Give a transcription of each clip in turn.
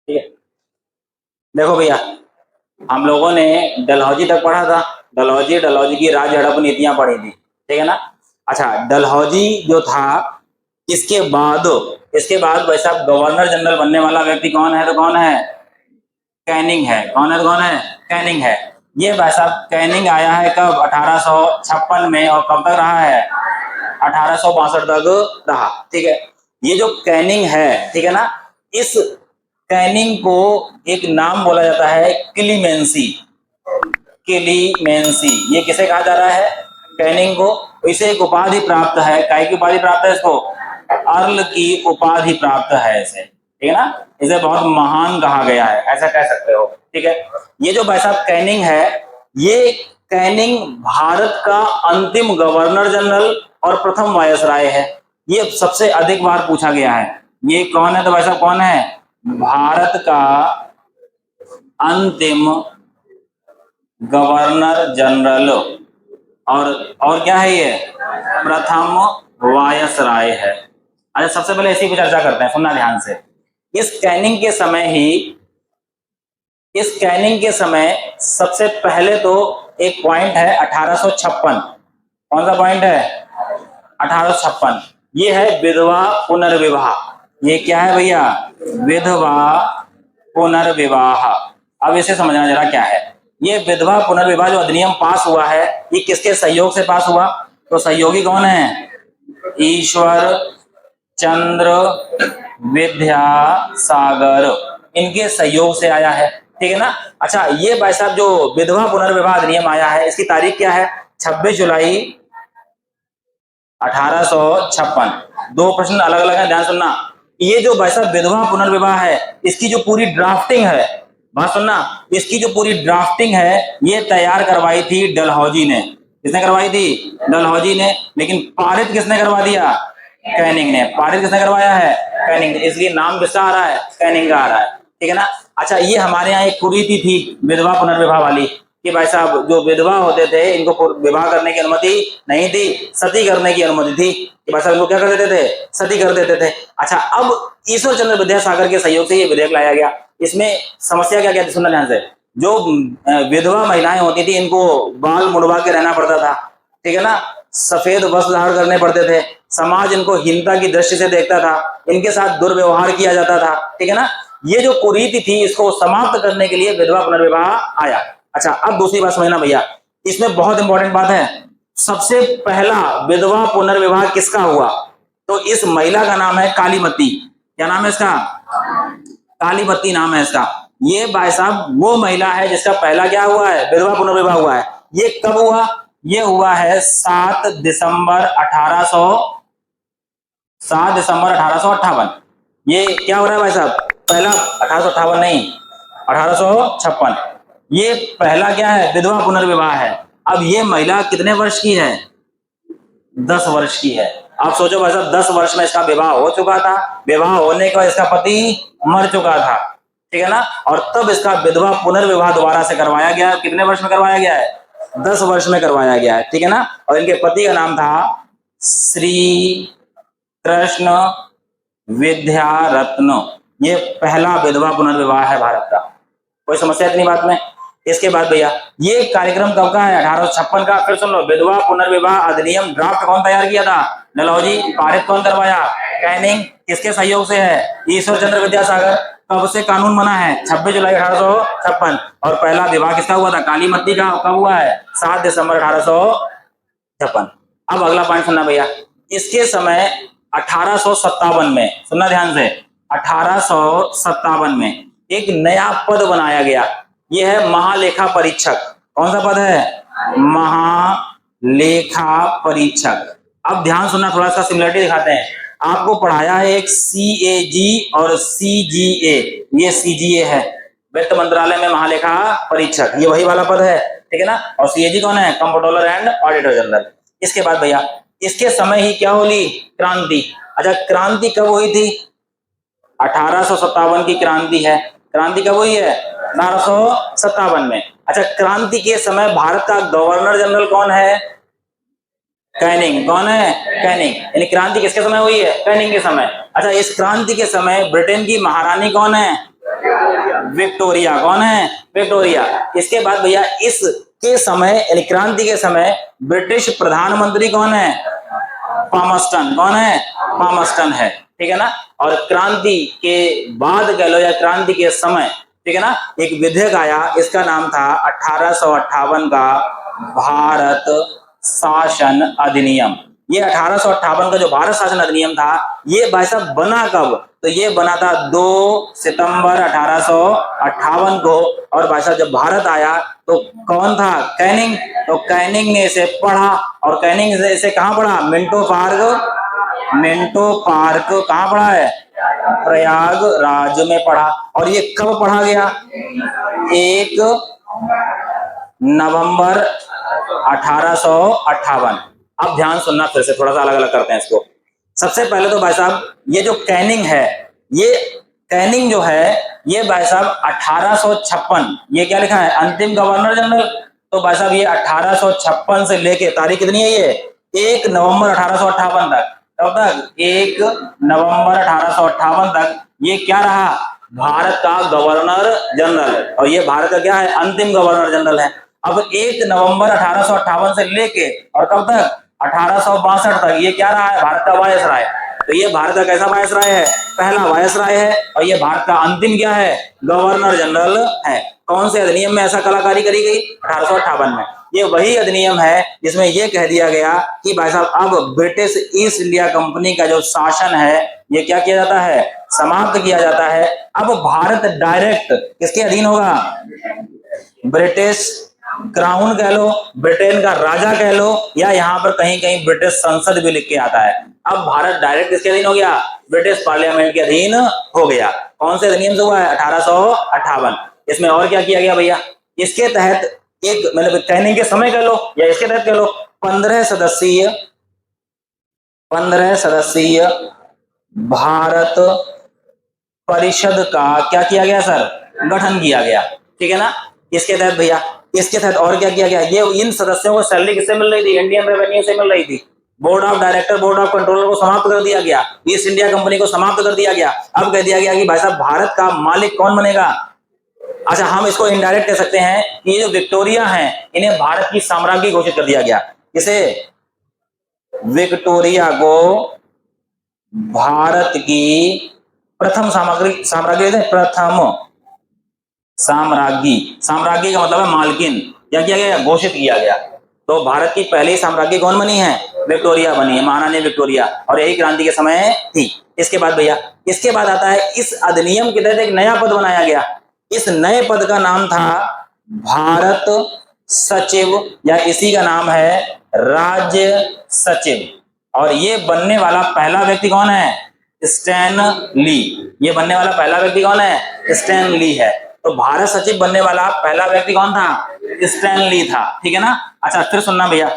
ठीक है। देखो भैया, हम लोगों ने डलहौजी तक पढ़ा था। डलहौजी की राज हड़प नीतियां पढ़ी थी, ठीक है ना। अच्छा, डलहौजी जो था, इसके बाद भाई साहब गवर्नर जनरल बनने वाला व्यक्ति कौन है? तो कौन है? कैनिंग है। कौन है? तो कौन है? कैनिंग है। ये भाई साहब कैनिंग आया है कब? 1856 में। और कब तक रहा है? 1862 तक रहा, ठीक है। ये जो कैनिंग है, ठीक है ना, इस कैनिंग को एक नाम बोला जाता है क्लीमेंसी। क्लीमेंसी, ये किसे कहा जा रहा है? कैनिंग को। इसे एक उपाधि प्राप्त है। काय की उपाधि प्राप्त है इसको? अर्ल की उपाधि प्राप्त है इसे, ठीक है ना। इसे बहुत महान कहा गया है, ऐसा कह सकते हो, ठीक है। ये जो भाई साहब कैनिंग है, ये कैनिंग भारत का अंतिम गवर्नर जनरल और प्रथम वायसराय है। ये सबसे अधिक बार पूछा गया है। ये कौन है? तो भाई साहब कौन है? भारत का अंतिम गवर्नर जनरल और क्या है? ये प्रथम वायसराय है। अच्छा, सबसे पहले इसी पर चर्चा करते हैं, सुनना ध्यान से। इस कैनिंग के समय सबसे पहले तो एक पॉइंट है 1856। कौन सा पॉइंट है? 1856। ये है विधवा पुनर्विवाह। ये क्या है भैया? विधवा पुनर्विवाह। अब इसे समझना जरा क्या है। ये विधवा पुनर्विवाह जो अधिनियम पास हुआ है, ये किसके सहयोग से पास हुआ? तो सहयोगी कौन है? ईश्वर चंद्र विद्यासागर, इनके सहयोग से आया है, ठीक है ना। अच्छा, ये भाई साहब जो विधवा पुनर्विवाह अधिनियम आया है, इसकी तारीख क्या है? 26 जुलाई 1856। दो प्रश्न अलग अलग है, ध्यान सुनना। ये जो भाई साहब विधवा पुनर्विवाह है, इसकी जो पूरी ड्राफ्टिंग है, बात सुनना, इसकी जो पूरी ड्राफ्टिंग है, ये तैयार करवाई थी डलहौजी ने। किसने करवाई थी? डलहौजी ने। लेकिन पारित किसने करवा दिया? कैनिंग ने। पारित किसने करवाया है? कैनिंग ने। इसलिए नाम किसका आ रहा है? कैनिंग का आ रहा है, ठीक है ना। अच्छा, ये हमारे यहाँ एक कुरीति थी विधवा पुनर्विवाह वाली, कि भाई साहब जो विधवा होते थे इनको विवाह करने की अनुमति नहीं थी, सती करने की अनुमति थी। कि भाई साहब इनको क्या कर देते थे? सती कर देते थे। अच्छा, अब ईश्वर चंद्र विद्यासागर के सहयोग से ये विधेयक लाया गया। इसमें समस्या क्या क्या थी, सुनना ध्यान से। जो विधवा महिलाएं होती थी, इनको बाल मुड़वा के रहना पड़ता था, ठीक है ना। सफेद वस्त्र धारण करने पड़ते थे। समाज इनको हीनता की दृष्टि से देखता था, इनके साथ दुर्व्यवहार किया जाता था, ठीक है ना। ये जो कुरीति थी, इसको समाप्त करने के लिए विधवा पुनर्विवाह आया। अच्छा, अब दूसरी बात समझना भैया, इसमें बहुत इंपॉर्टेंट बात है। सबसे पहला विधवा पुनर्विवाह किसका हुआ? तो इस महिला का नाम है कालीमती। क्या नाम है इसका? कालीमती नाम है इसका। ये भाई साहब वो महिला है जिसका पहला क्या हुआ है? विधवा पुनर्विवाह हुआ है। ये कब हुआ? ये हुआ है 7 दिसंबर 1858। ये क्या हो रहा है भाई साहब? पहला 1858 नहीं, 1856। ये पहला क्या है? विधवा पुनर्विवाह है। अब ये महिला कितने वर्ष की है? 10 वर्ष की है। आप सोचो भाई साहब, 10 वर्ष में इसका विवाह हो चुका था। विवाह होने के बाद इसका पति मर चुका था, ठीक है ना। और तब इसका विधवा पुनर्विवाह दोबारा से करवाया गया। कितने वर्ष में करवाया गया है? 10 वर्ष में करवाया गया है, ठीक है ना। और इनके पति का नाम था श्री कृष्ण विद्यारत्न। ये पहला विधवा पुनर्विवाह है भारत का। कोई समस्या इतनी बात में? इसके बाद भैया, ये कार्यक्रम कब का है? 1856 का। फिर सुन लो, विधवा पुनर्विवाह अधिनियम ड्राफ्ट कौन तैयार किया था? डलहौजी। पारित कौन करवाया? कैनिंग। किसके सहयोग से है? ईश्वर चंद्र विद्यासागर। कब से कानून बना है? 26 जुलाई 1856। और पहला विवाह किसका हुआ था? कालीमती का। कब हुआ है? 7 दिसंबर 1856। अब अगला पॉइंट सुनना भैया। इसके समय 1857 में, सुनना ध्यान से, 1857 में एक नया पद बनाया गया। यह है महालेखा परीक्षक। कौन सा पद है? महालेखा परीक्षक। अब ध्यान सुनना, थोड़ा सा सिमिलरिटी दिखाते हैं। आपको पढ़ाया है एक CAG और CGA। ये CGA है, वित्त मंत्रालय में महालेखा परीक्षक, ये वही वाला पद है, ठीक है ना। और CAG कौन है? Comptroller and auditor general. इसके बाद भैया, इसके समय ही क्या होली? क्रांति। अच्छा, क्रांति कब हुई थी? 1857 की क्रांति है। क्रांति कब हुई है? 1857 में। अच्छा, क्रांति के समय भारत का गवर्नर जनरल कौन है? कैनिंग। कौन है? कैनिंग। यानी क्रांति किसके समय हुई है? कैनिंग के समय। अच्छा, इस क्रांति के समय ब्रिटेन की महारानी कौन है? विक्टोरिया। कौन है? विक्टोरिया। इसके बाद भैया इसके समय क्रांति के समय ब्रिटिश प्रधानमंत्री कौन है? पामस्टन। कौन है? पामस्टन है, ठीक है ना। और क्रांति के बाद कह लो या क्रांति के समय, ठीक है ना, एक विधेयक आया, इसका नाम था 1858 का भारत शासन अधिनियम। ये 1858 का जो भारत शासन अधिनियम था, ये भाई साहब बना कब? तो ये बना था 2 सितंबर 1858 को। और भाई साहब जब भारत आया तो कौन था? कैनिंग। तो कैनिंग ने इसे पढ़ा, और कैनिंग ने इसे कहाँ पढ़ा? Minto park. मिंटो पार्क कहाँ पढ़ा है? प्रयागराज में पढ़ा। और ये कब पढ़ा गया? 1 नवंबर 1858। अब ध्यान सुनना, फिर से थोड़ा सा अलग अलग करते हैं इसको। सबसे पहले तो भाई साहब ये जो कैनिंग है, ये कैनिंग जो है, ये भाई साहब 1856, ये क्या लिखा है? अंतिम गवर्नर जनरल। तो भाई साहब ये 1856 से लेके तारीख कितनी है? ये 1 नवंबर 1858 तक। कब तक? 1 नवंबर 1858 तक ये क्या रहा? भारत का गवर्नर जनरल। और ये भारत का क्या है? अंतिम गवर्नर जनरल है। अब 1 नवंबर 1858 से लेके और कब तक? 1862 तक ये क्या रहा है? भारत का वायसराय। तो ये भारत का कैसा वायसराय है? पहला वायसराय है। और ये भारत का अंतिम क्या है? गवर्नर जनरल है। कौन से अधिनियम में ऐसा कलाकारी करी गई? 1858 में। ये वही अधिनियम है जिसमें ये कह दिया गया कि भाई साहब अब ब्रिटिश ईस्ट इंडिया कंपनी का जो शासन है, ये क्या किया जाता है? समाप्त किया जाता है। अब भारत डायरेक्ट किसके अधीन होगा? ब्रिटिश क्राउन कह लो, ब्रिटेन का राजा कह लो, या यहाँ पर कहीं कहीं ब्रिटिश संसद भी लिख के आता है। अब भारत डायरेक्ट किसके अधीन हो गया? ब्रिटिश पार्लियामेंट के अधीन हो गया। कौन से अधिनियम से हुआ है? 1858। इसमें और क्या किया गया भैया? इसके तहत एक, मतलब कैनिंग के समय कह लो या इसके तहत कह लो, 15 सदस्यीय भारत परिषद का क्या किया गया सर? गठन किया गया, ठीक है ना। इसके तहत भैया, इसके तहत और क्या किया गया? ये इन सदस्यों को सैलरी किससे मिल रही थी? इंडियन रेवेन्यू से मिल रही थी। Board of director, board of controller को समाप्त कर दिया गया। ईस्ट इंडिया कंपनी को समाप्त कर दिया गया। अब कह दिया गया कि भाई साहब भारत का मालिक कौन बनेगा? अच्छा, हम इसको इनडायरेक्ट कह सकते हैं कि ये जो विक्टोरिया हैं, इन्हें भारत की साम्राज्ञी घोषित कर दिया गया। इसे विक्टोरिया को भारत की प्रथम साम्राज्ञी, प्रथम साम्राज्ञी। साम्राज्ञी का मतलब है मालकिन। क्या किया गया? घोषित किया गया। तो भारत की पहली साम्राज्ञी कौन बनी है? विक्टोरिया बनी है, महारानी विक्टोरिया। और यही क्रांति के समय थी। इसके बाद भैया, इसके बाद आता है इस अधिनियम के तहत एक नया पद बनाया गया। इस नए पद का नाम था भारत सचिव, या इसी का नाम है राज्य सचिव। और ये बनने वाला पहला व्यक्ति कौन है? स्टैनली। ये बनने वाला पहला व्यक्ति कौन है? स्टैनली है। तो भारत सचिव बनने वाला पहला व्यक्ति कौन था? स्टैनली था, ठीक है ना। अच्छा, फिर सुनना भैया,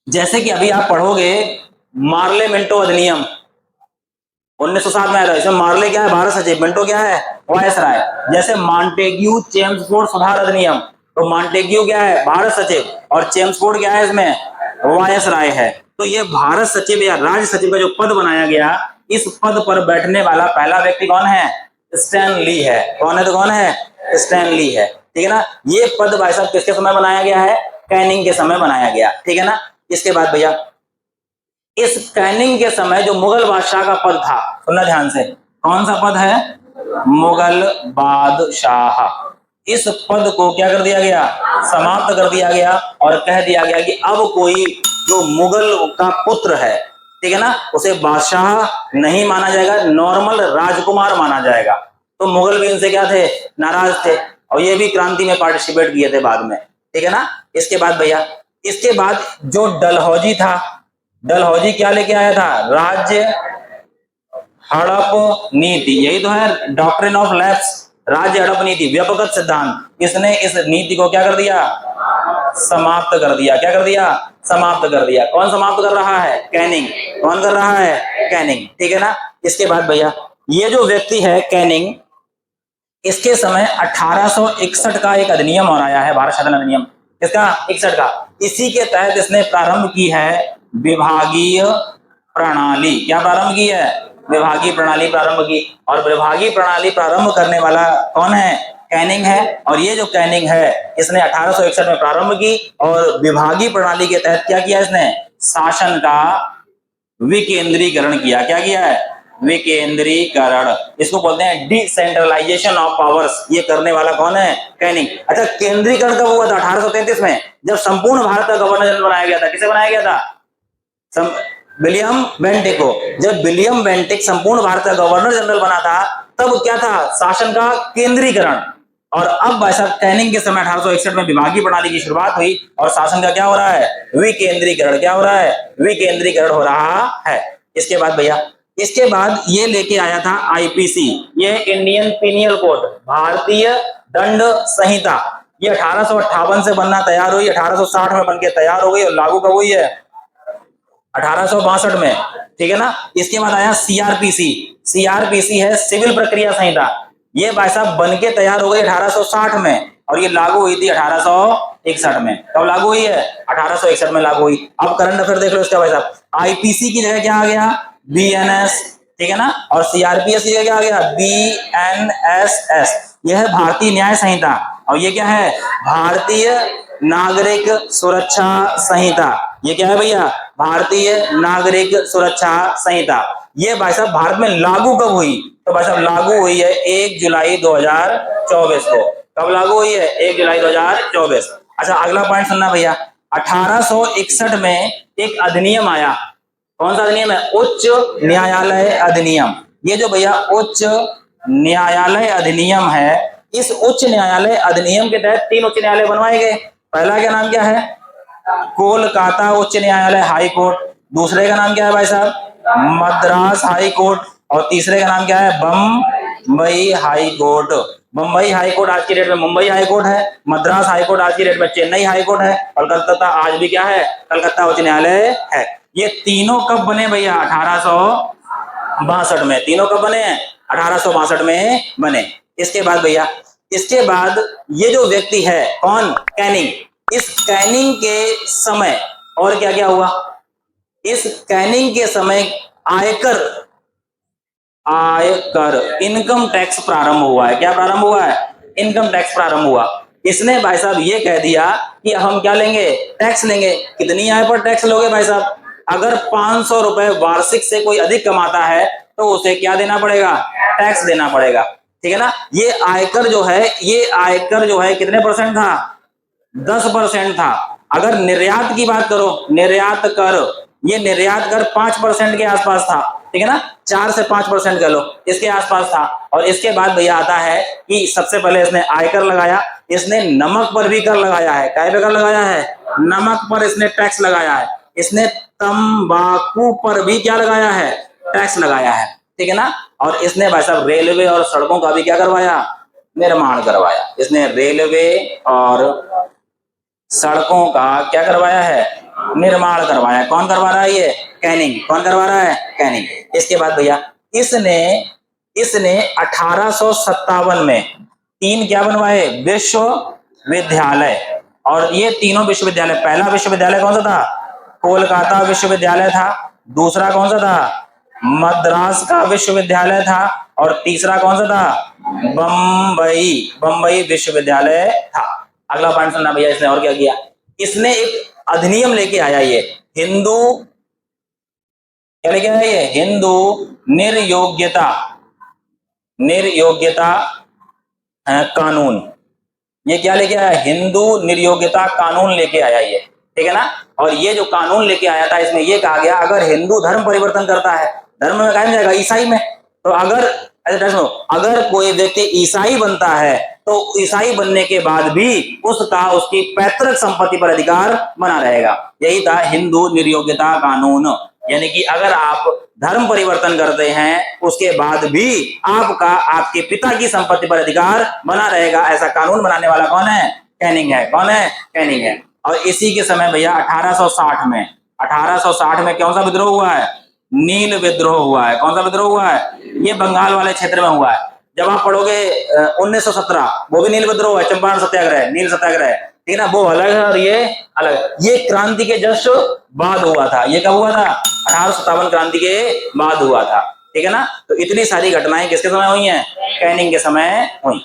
जैसे कि अभी आप पढ़ोगे मार्ले मिंटो अधिनियम 1907 में आया था। इसमें मार्ले क्या है? भारत सचिव। मिंटो क्या है? वायसराय। जैसे मॉन्टेग्यू चेम्सफोर्ड सुधार अधिनियम, तो मॉन्टेग्यू क्या है? भारत सचिव। और चेम्सफोर्ड क्या है? इसमें वायसराय है। तो ये भारत सचिव या राज्य सचिव का जो पद बनाया गया, इस पद पर बैठने वाला पहला व्यक्ति कौन है? स्टैनली है। कौन है? तो कौन है? स्टैनली है, ठीक है ना। ये पद भाई साहब किसके समय बनाया गया है? कैनिंग के समय बनाया गया, ठीक है ना। इसके बाद भैया, इस कैनिंग के समय जो मुगल बादशाह का पद था, सुनना ध्यान से, कौन सा पद है? मुगल बादशाह। इस पद को क्या कर दिया गया? समाप्त कर दिया गया। और कह दिया गया कि अब कोई जो मुगल का पुत्र है, ठीक है ना, उसे बादशाह नहीं माना जाएगा, नॉर्मल राजकुमार माना जाएगा। तो मुगल भी इनसे क्या थे? नाराज थे। और ये भी क्रांति में पार्टिसिपेट किए थे बाद में, ठीक है ना। इसके बाद भैया, इसके बाद जो डलहौजी था, डलहौजी क्या लेके आया था? राज्य हड़प नीति। यही तो है डॉक्ट्रिन ऑफ लैप्स, राज्य हड़प नीति, व्यापक सिद्धांत। इसने इस नीति को क्या कर दिया? समाप्त कर दिया। क्या कर दिया? समाप्त कर दिया। कौन समाप्त कर रहा है? कैनिंग। कौन कर रहा है? कैनिंग, ठीक है ना। इसके बाद भैया, ये जो व्यक्ति है कैनिंग, इसके समय 1861 का एक अधिनियम और आया है, भारत शासन अधिनियम। किसका? 61 का। इसी के तहत इसने प्रारंभ की है विभागीय प्रणाली। क्या प्रारंभ की है? विभागीय प्रणाली प्रारंभ की। और विभागीय प्रणाली प्रारंभ करने वाला कौन है? कैनिंग है। और ये जो कैनिंग है इसने 1861 में प्रारंभ की और विभागीय प्रणाली के तहत क्या किया इसने? शासन का विकेंद्रीकरण किया। क्या किया है? विकेंद्रीकरण। इसको बोलते हैं डिसेंट्रलाइजेशन ऑफ पावर्स। ये करने वाला कौन है? कैनिंग। अच्छा, केंद्रीकरण कब हुआ था? 1833 में, जब संपूर्ण भारत का गवर्नर जनरल बनाया गया था। किसे बनाया गया था? विलियम बेंटिक को। जब विलियम बेंटिक संपूर्ण भारत का गवर्नर जनरल बना था तब क्या था? शासन का केंद्रीकरण। और अब भाई साहब कैनिंग के समय 1861 में विभागीय प्रणाली की शुरुआत हुई और शासन का क्या हो रहा है? विकेंद्रीकरण। क्या हो रहा है? विकेंद्रीकरण हो रहा है। इसके बाद भैया, इसके बाद ये लेके आया था आईपीसी, ये इंडियन पीनियल कोड, भारतीय दंड संहिता। ये 1858 से बनना तैयार हुई, 1860 में बनके तैयार हो गई और लागू कब हुई है? 1862 में। ठीक है ना। इसके बाद आया सीआरपीसी। सीआरपीसी है सिविल प्रक्रिया संहिता। ये भाई साहब बन के तैयार हो गई 1860 में और ये लागू हुई थी 1861 में। कब लागू हुई है? 1861 में लागू हुई। अब करंट अफेयर देख लो इसका भाई साहब। आईपीसी की जगह क्या आ गया? बीएनएस। ठीक है ना। और सीआरपीएस की जगह क्या आ गया? बीएनएसएस। यह है भारतीय न्याय संहिता और ये क्या है? भारतीय नागरिक सुरक्षा संहिता। ये क्या है भैया? भारतीय नागरिक सुरक्षा संहिता। ये भाई साहब भारत में लागू कब हुई? तो भाई साहब लागू हुई है 1 जुलाई 2024 को। कब लागू हुई है? 1 जुलाई 2024। अच्छा, अगला पॉइंट सुनना भैया। 1861 में एक अधिनियम आया। कौन सा अधिनियम है? उच्च न्यायालय अधिनियम। ये जो भैया उच्च न्यायालय अधिनियम है, इस उच्च न्यायालय अधिनियम के तहत 3 उच्च न्यायालय बनवाए गए। पहला क्या नाम क्या है? कोलकाता उच्च न्यायालय हाई कोर्ट। दूसरे का नाम क्या है भाई साहब? Madras high court. और तीसरे का नाम क्या है? Bombay high court. Bombay high court आज की डेट में मुंबई हाई कोर्ट है, मद्रास हाई कोर्ट आज की डेट में चेन्नई हाई कोर्ट है और कलकत्ता आज भी क्या है? कलकत्ता उच्च न्यायालय है। ये तीनों कब बने भैया? 1862 में। तीनों कब बने हैं? 1862 में बने। इसके बाद भैया, इसके बाद ये जो व्यक्ति है कौन? कैनिंग। इस कैनिंग के समय और क्या क्या हुआ? इस कैनिंग के समय आयकर इनकम टैक्स प्रारंभ हुआ है। क्या प्रारंभ हुआ है? इनकम टैक्स प्रारंभ हुआ। इसने भाई साहब ये कह दिया कि हम क्या लेंगे? टैक्स लेंगे। कितनी आय पर टैक्स लोगे भाई साहब? अगर 500 रुपए वार्षिक से कोई अधिक कमाता है तो उसे क्या देना पड़ेगा? टैक्स देना पड़ेगा। ठीक है ना। ये आयकर जो है कितने परसेंट था? 10% था। अगर निर्यात की बात करो, निर्यात कर, ये निर्यात कर 5% के आसपास था। ठीक है ना। 4 से 5% कह लो, इसके आसपास था। और इसके बाद भैया आता है कि सबसे पहले इसने आयकर लगाया, इसने नमक पर भी कर लगाया है। काय पे कर लगाया है? नमक पर इसने टैक्स लगाया है। इसने तंबाकू पर भी क्या लगाया है? टैक्स लगाया है। ठीक है ना। और इसने भाई साहब रेलवे और सड़कों का भी क्या करवाया? निर्माण करवाया। इसने रेलवे और सड़कों का क्या करवाया है? निर्माण करवाया। कौन करवा रहा है? ये कैनिंग। कौन करवा रहा है? कैनिंग। इसके बाद भैया इसने 1857 में 3 क्या बनवाए? विश्वविद्यालय। और ये तीनों विश्वविद्यालय, पहला विश्वविद्यालय कौन सा था? कोलकाता विश्वविद्यालय था। दूसरा कौन सा था? मद्रास का विश्वविद्यालय था। और तीसरा कौन सा था? बम्बई विश्वविद्यालय था। अगला पॉइंट सुनना भैया। इसने और क्या किया? इसने एक अधिनियम लेके आया, ये हिंदू क्या लेके आया? ये हिंदू निर्योग्यता कानून। ये क्या लेके आया? हिंदू निर्योग्यता कानून लेके आया ये। ठीक है ना। और ये जो कानून लेके आया था, इसमें ये कहा गया अगर हिंदू धर्म परिवर्तन करता है, धर्म में क्या जाएगा? ईसाई में। तो अगर कोई व्यक्ति ईसाई बनता है तो ईसाई बनने के बाद भी उसकी पैतृक संपत्ति पर अधिकार बना रहेगा। यही था हिंदू निर्योग्यता कानून। यानी कि अगर आप धर्म परिवर्तन करते हैं उसके बाद भी आपके पिता की संपत्ति पर अधिकार बना रहेगा। ऐसा कानून बनाने वाला कौन है? कैनिंग है। कौन है? कैनिंग है। और इसी के समय भैया 1860 में कौन सा विद्रोह हुआ है? नील विद्रोह हुआ है। कौन सा विद्रोह हुआ है? ये बंगाल वाले क्षेत्र में हुआ है। जब आप पढ़ोगे 1917, वो भी नील विद्रोह है, चंपारण सत्याग्रह, नील सत्याग्रह। ठीक है ना। वो अलग है और ये अलग। ये क्रांति के जस्ट बाद हुआ था। ये कब हुआ था? 1857 क्रांति के बाद हुआ था। ठीक है ना। तो इतनी सारी घटनाएं किसके समय हुई हैं, कैनिंग के समय हुई।